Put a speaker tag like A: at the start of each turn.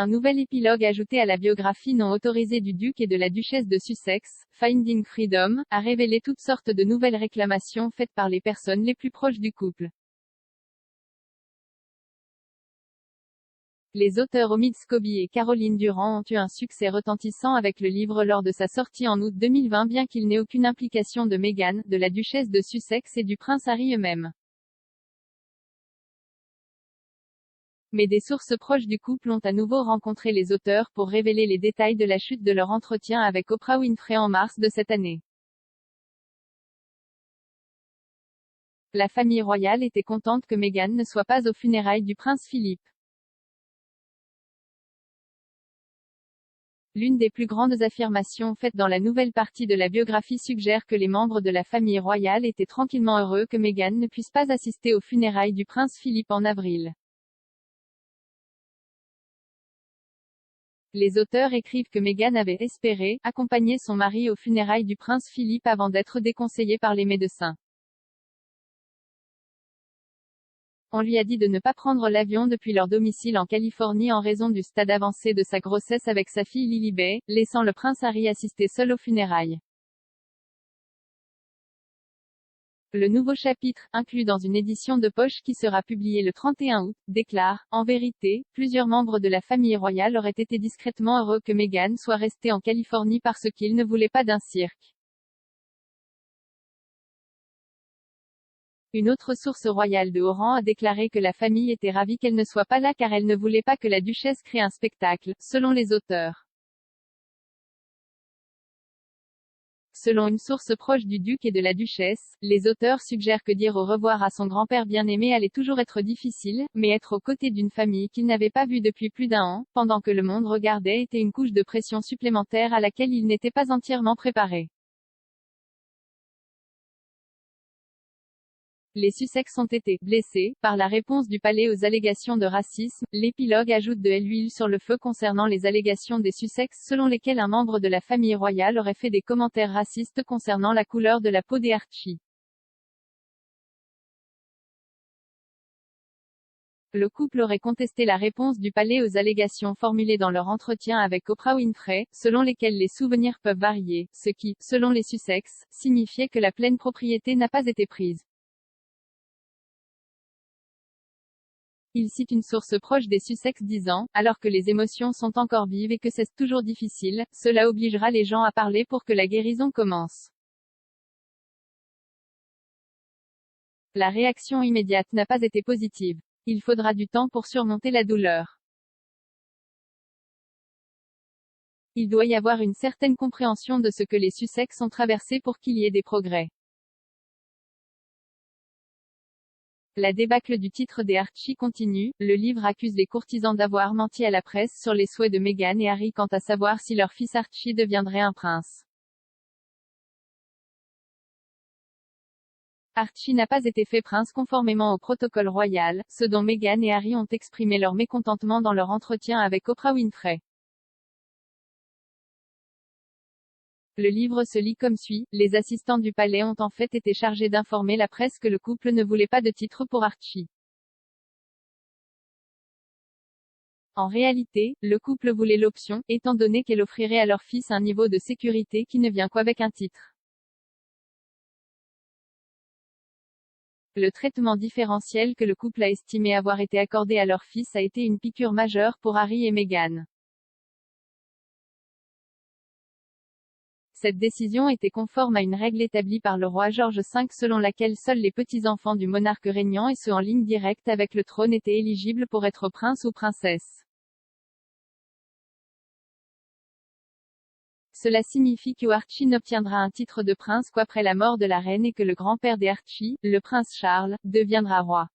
A: Un nouvel épilogue ajouté à la biographie non autorisée du duc et de la duchesse de Sussex, Finding Freedom, a révélé toutes sortes de nouvelles réclamations faites par les personnes les plus proches du couple. Les auteurs Omid Scobie et Caroline Durand ont eu un succès retentissant avec le livre lors de sa sortie en août 2020 bien qu'il n'ait aucune implication de Meghan, de la duchesse de Sussex et du prince Harry eux-mêmes. Mais des sources proches du couple ont à nouveau rencontré les auteurs pour révéler les détails de la chute de leur entretien avec Oprah Winfrey en mars de cette année. La famille royale était contente que Meghan ne soit pas aux funérailles du prince Philippe. L'une des plus grandes affirmations faites dans la nouvelle partie de la biographie suggère que les membres de la famille royale étaient tranquillement heureux que Meghan ne puisse pas assister aux funérailles du prince Philippe en avril. Les auteurs écrivent que Meghan avait espéré accompagner son mari aux funérailles du prince Philippe avant d'être déconseillée par les médecins. On lui a dit de ne pas prendre l'avion depuis leur domicile en Californie en raison du stade avancé de sa grossesse avec sa fille Lilibet, laissant le prince Harry assister seul aux funérailles. Le nouveau chapitre, inclus dans une édition de poche qui sera publiée le 31 août, déclare « En vérité, plusieurs membres de la famille royale auraient été discrètement heureux que Meghan soit restée en Californie parce qu'ils ne voulaient pas d'un cirque. » Une autre source royale de haut rang a déclaré que la famille était ravie qu'elle ne soit pas là car elle ne voulait pas que la duchesse crée un spectacle, selon les auteurs. Selon une source proche du duc et de la duchesse, les auteurs suggèrent que dire au revoir à son grand-père bien-aimé allait toujours être difficile, mais être aux côtés d'une famille qu'il n'avait pas vue depuis plus d'un an, pendant que le monde regardait était une couche de pression supplémentaire à laquelle il n'était pas entièrement préparé. Les Sussex ont été blessés par la réponse du palais aux allégations de racisme. L'épilogue ajoute de l'huile sur le feu concernant les allégations des Sussex selon lesquelles un membre de la famille royale aurait fait des commentaires racistes concernant la couleur de la peau des Archie. Le couple aurait contesté la réponse du palais aux allégations formulées dans leur entretien avec Oprah Winfrey, selon lesquelles les souvenirs peuvent varier, ce qui, selon les Sussex, signifiait que la pleine propriété n'a pas été prise. Il cite une source proche des Sussex disant « Alors que les émotions sont encore vives et que c'est toujours difficile, cela obligera les gens à parler pour que la guérison commence. » La réaction immédiate n'a pas été positive. Il faudra du temps pour surmonter la douleur. Il doit y avoir une certaine compréhension de ce que les Sussex ont traversé pour qu'il y ait des progrès. La débâcle du titre des Archie continue. Le livre accuse les courtisans d'avoir menti à la presse sur les souhaits de Meghan et Harry quant à savoir si leur fils Archie deviendrait un prince. Archie n'a pas été fait prince conformément au protocole royal, ce dont Meghan et Harry ont exprimé leur mécontentement dans leur entretien avec Oprah Winfrey. Le livre se lit comme suit. Les assistants du palais ont en fait été chargés d'informer la presse que le couple ne voulait pas de titre pour Archie. En réalité, le couple voulait l'option, étant donné qu'elle offrirait à leur fils un niveau de sécurité qui ne vient qu'avec un titre. Le traitement différentiel que le couple a estimé avoir été accordé à leur fils a été une piqûre majeure pour Harry et Meghan. Cette décision était conforme à une règle établie par le roi George V selon laquelle seuls les petits-enfants du monarque régnant et ceux en ligne directe avec le trône étaient éligibles pour être prince ou princesse. Cela signifie que Archie n'obtiendra un titre de prince qu'après la mort de la reine et que le grand-père des Archie, le prince Charles, deviendra roi.